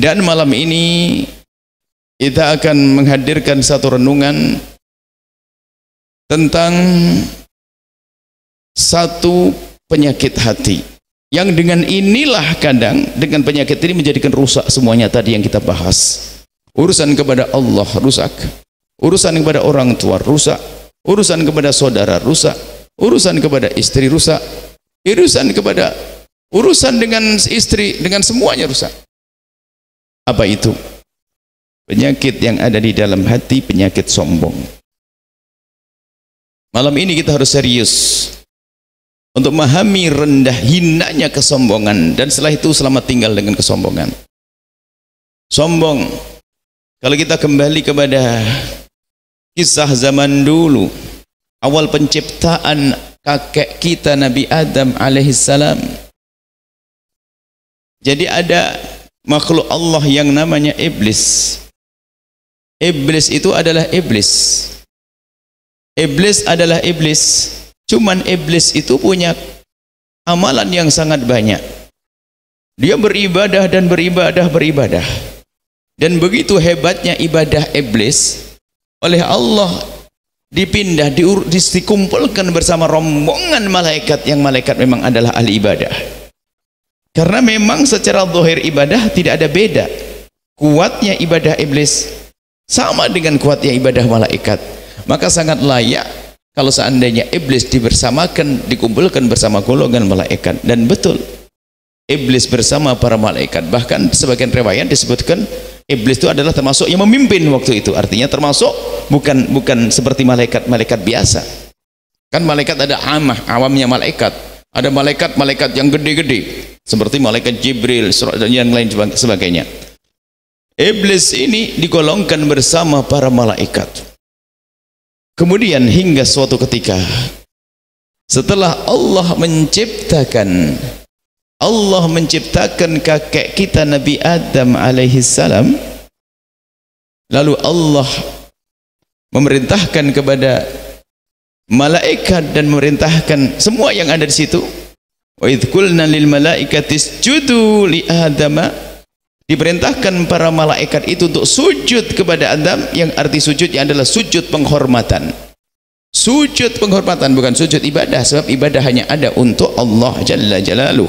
Dan malam ini kita akan menghadirkan satu renungan tentang satu penyakit hati yang dengan inilah kadang dengan penyakit ini menjadikan rusak semuanya tadi yang kita bahas. Urusan kepada Allah rusak, urusan kepada orang tua rusak, urusan kepada saudara rusak, urusan kepada istri rusak, urusan dengan istri, dengan semuanya rusak. Apa itu? Penyakit yang ada di dalam hati, penyakit sombong. Malam ini kita harus serius untuk memahami rendah hinanya kesombongan, dan setelah itu selamat tinggal dengan kesombongan. Sombong, kalau kita kembali kepada kisah zaman dulu, awal penciptaan kakek kita Nabi Adam alaihissalam. Jadi ada makhluk Allah yang namanya iblis. Iblis itu adalah iblis. Iblis adalah iblis. Cuman iblis itu punya amalan yang sangat banyak. Dia beribadah dan beribadah. Dan begitu hebatnya ibadah iblis, oleh Allah dipindah, dikumpulkan bersama rombongan malaikat, yang malaikat memang adalah ahli ibadah. Karena memang secara zahir ibadah tidak ada beda. Kuatnya ibadah iblis sama dengan kuatnya ibadah malaikat. Maka sangat layak kalau seandainya iblis dibersamakan, dikumpulkan bersama golongan malaikat. Dan betul, iblis bersama para malaikat. Bahkan sebagian riwayat disebutkan iblis itu adalah termasuk yang memimpin waktu itu. Artinya termasuk bukan seperti malaikat biasa. Kan malaikat ada awamnya malaikat. Ada malaikat yang gede-gede seperti malaikat Jibril dan yang lain sebagainya. Iblis ini digolongkan bersama para malaikat. Kemudian hingga suatu ketika setelah Allah menciptakan kakek kita Nabi Adam alaihissalam, lalu Allah memerintahkan kepada malaikat dan memerintahkan semua yang ada di situ. Wa idz qulna lil malaikati isjudu li Adama, diperintahkan para malaikat itu untuk sujud kepada Adam, yang arti sujudnya adalah sujud penghormatan. Sujud penghormatan, bukan sujud ibadah, sebab ibadah hanya ada untuk Allah Jalla Jalaluh.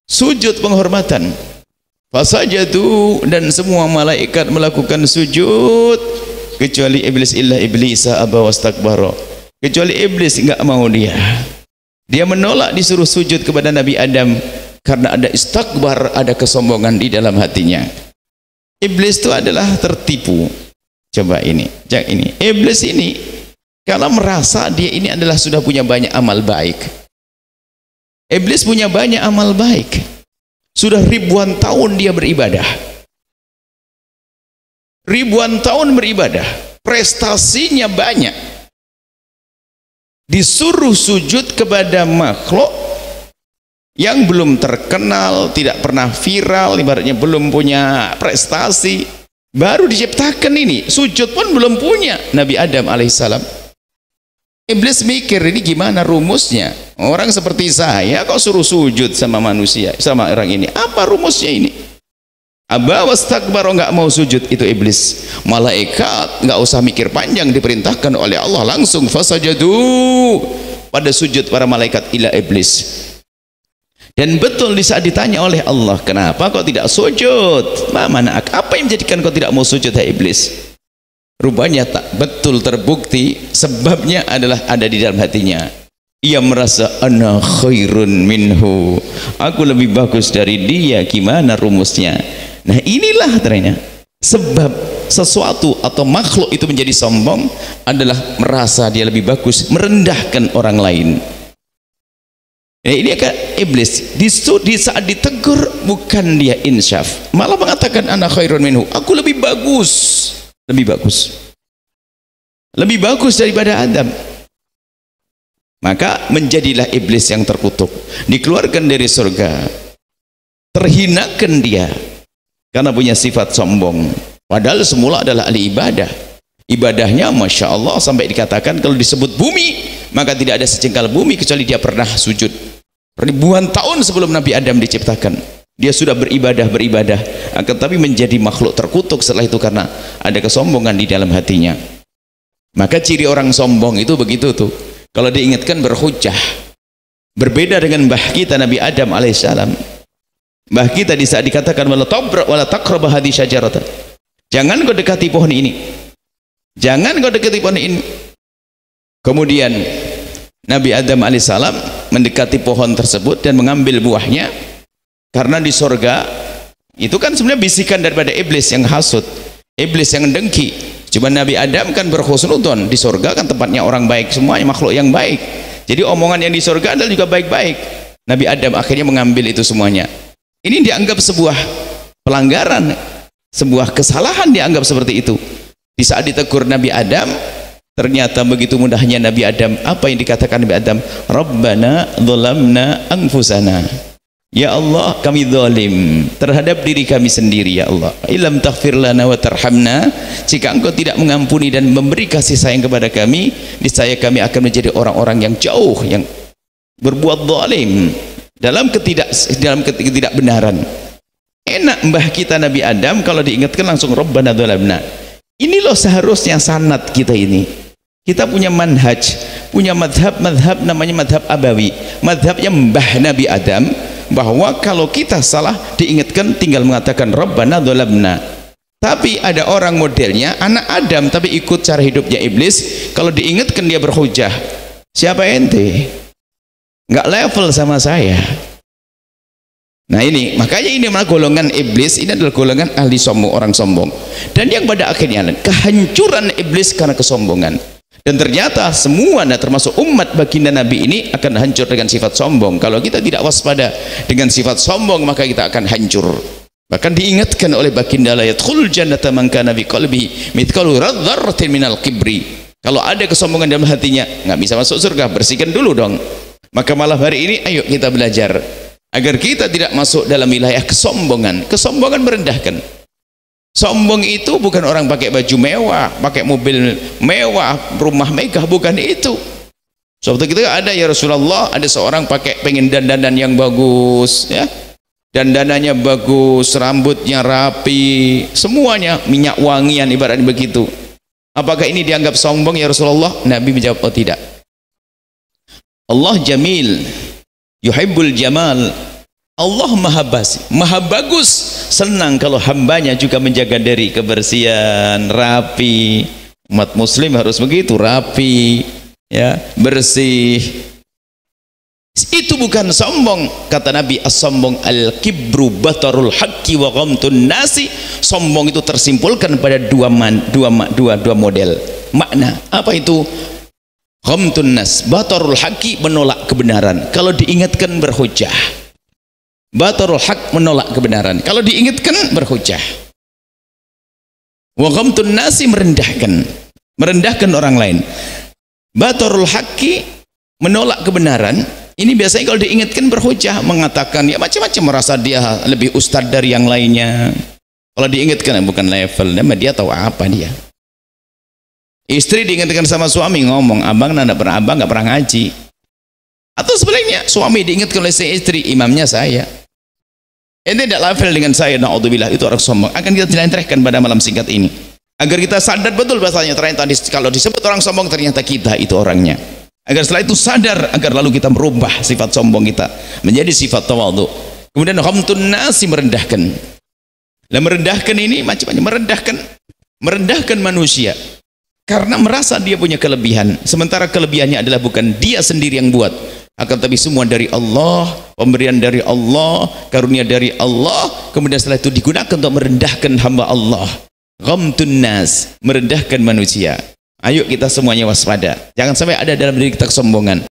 Sujud penghormatan. Fasajadu, dan semua malaikat melakukan sujud kecuali iblis, illa iblisa aba wastakbara. Kecuali iblis enggak mau dia menolak disuruh sujud kepada Nabi Adam karena ada istakbar, ada kesombongan di dalam hatinya. Iblis itu adalah tertipu. Coba ini, iblis ini kalau merasa dia ini adalah sudah punya banyak amal baik. Iblis punya banyak amal baik. Sudah ribuan tahun dia beribadah. Ribuan tahun beribadah, prestasinya banyak. Disuruh sujud kepada makhluk yang belum terkenal, tidak pernah viral, ibaratnya belum punya prestasi, baru diciptakan ini, sujud pun belum punya, Nabi Adam alaihissalam. Iblis mikir, ini gimana rumusnya? Orang seperti saya kok suruh sujud sama manusia, sama orang ini, apa rumusnya ini? Aba wastakbar, enggak mau sujud, itu iblis. Malaikat enggak usah mikir panjang, diperintahkan oleh Allah langsung fasajadu, pada sujud para malaikat ila iblis. Dan betul di saat ditanya oleh Allah, kenapa kok tidak sujud? Mana apa yang menjadikan kau tidak mau sujud, hai iblis? Rupanya tak betul terbukti sebabnya adalah ada di dalam hatinya. Ia merasa ana khairun minhu, aku lebih bagus dari dia. Gimana rumusnya? Nah, inilah ternyata sebab sesuatu atau makhluk itu menjadi sombong adalah merasa dia lebih bagus, merendahkan orang lain. Nah, ini akan iblis di saat ditegur bukan dia insyaf, malah mengatakan ana khairun minhu, aku lebih bagus daripada Adam. Maka menjadilah iblis yang terkutuk, dikeluarkan dari surga, terhinakan dia karena punya sifat sombong. Padahal semula adalah ahli ibadah. Ibadahnya Masya Allah sampai dikatakan kalau disebut bumi, maka tidak ada sejengkal bumi kecuali dia pernah sujud. Ribuan tahun sebelum Nabi Adam diciptakan, dia sudah beribadah akan tapi menjadi makhluk terkutuk setelah itu karena ada kesombongan di dalam hatinya. Maka ciri orang sombong itu begitu tuh, kalau diingatkan berhujjah. Berbeda dengan mbah kita Nabi Adam alaihissalam. Mbah kita di saat dikatakan wala taqrabu hadhihi syajarata, jangan kau dekati pohon ini, jangan kau dekati pohon ini. Kemudian Nabi Adam alaihissalam mendekati pohon tersebut dan mengambil buahnya. Karena di sorga itu kan sebenarnya bisikan daripada iblis yang hasud, iblis yang dengki. Cuma Nabi Adam kan berhusnudon, di sorga kan tempatnya orang baik semuanya, makhluk yang baik. Jadi omongan yang di sorga adalah juga baik-baik. Nabi Adam akhirnya mengambil itu semuanya. Ini dianggap sebuah pelanggaran, sebuah kesalahan dianggap seperti itu. Di saat ditegur Nabi Adam, ternyata begitu mudahnya Nabi Adam. Apa yang dikatakan Nabi Adam? Rabbana dzalamna anfusana. Ya Allah, kami zalim terhadap diri kami sendiri ya Allah. Ilam taghfir lana wa tarhamna, jika engkau tidak mengampuni dan memberi kasih sayang kepada kami, niscaya kami akan menjadi orang-orang yang jauh, yang berbuat zalim dalam ketidakbenaran. Enak mbah kita Nabi Adam kalau diingatkan langsung Rabbana dzalamna. Ini loh seharusnya sanad kita ini. Kita punya manhaj, punya madhab namanya madhab abawi, madhabnya mbah Nabi Adam, bahwa kalau kita salah diingatkan tinggal mengatakan Rabbana dzalamna. Tapi ada orang modelnya anak Adam tapi ikut cara hidupnya iblis, kalau diingatkan dia berhujah. Siapa ente? Nggak level sama saya. Nah ini, makanya ini adalah golongan iblis, ini adalah golongan ahli sombong, orang sombong. Dan yang pada akhirnya kehancuran iblis karena kesombongan. Dan ternyata semua, termasuk umat baginda Nabi ini akan hancur dengan sifat sombong. Kalau kita tidak waspada dengan sifat sombong, maka kita akan hancur. Bahkan diingatkan oleh baginda, la yadkhulul jannata man kana bi qalbihi mithqalu dzarratin minal kibri. Kalau ada kesombongan dalam hatinya, nggak bisa masuk surga, bersihkan dulu dong. Maka malam hari ini ayo kita belajar agar kita tidak masuk dalam wilayah kesombongan. Kesombongan merendahkan. Sombong itu bukan orang pakai baju mewah, pakai mobil mewah, rumah megah, bukan itu. Suatu ketika ada ya Rasulullah, ada seorang pengen dandanan yang bagus, ya, dandanannya bagus, rambutnya rapi, semuanya minyak wangian ibaratnya begitu. Apakah ini dianggap sombong ya Rasulullah? Nabi menjawab, oh tidak. Allah jamil, yuhibbul jamal. Allah maha bagus, senang kalau hambanya juga menjaga dari kebersihan, rapi. Umat muslim harus begitu, rapi, ya, bersih. Itu bukan sombong. Kata Nabi, as-sombong al-kibru batarul haqqi wa ghamtun nasi. Sombong itu tersimpulkan pada dua model makna. Apa itu? Ghamtun nas, batarul haqqi, menolak kebenaran. Kalau diingatkan berhujjah. Batarul haq, menolak kebenaran. Kalau diingatkan berhujjah. Wa ghamtun nasi, merendahkan orang lain. Batarul haqqi, menolak kebenaran. Ini biasanya kalau diingatkan berhujjah, mengatakan ya macam-macam, merasa dia lebih ustad dari yang lainnya. Kalau diingatkan bukan level, dia tahu apa dia. Istri diingatkan sama suami, ngomong abang nggak pernah ngaji. Atau sebaliknya, suami diingatkan oleh istri, imamnya saya. Ini tidak level dengan saya, na'udzubillah, itu orang sombong. Akan kita jelaskan pada malam singkat ini agar kita sadar betul bahasanya. Ternyata kalau disebut orang sombong, ternyata kita itu orangnya. Agar setelah itu sadar, agar lalu kita merubah sifat sombong kita menjadi sifat tawadhu. Kemudian ghamtun nasi, merendahkan. Lah merendahkan ini macam-macam, merendahkan manusia karena merasa dia punya kelebihan, sementara kelebihannya adalah bukan dia sendiri yang buat, akan tapi semua dari Allah, pemberian dari Allah, karunia dari Allah. Kemudian setelah itu digunakan untuk merendahkan hamba Allah. Ghamtun nas, merendahkan manusia. Ayo kita semuanya waspada, jangan sampai ada dalam diri kita kesombongan.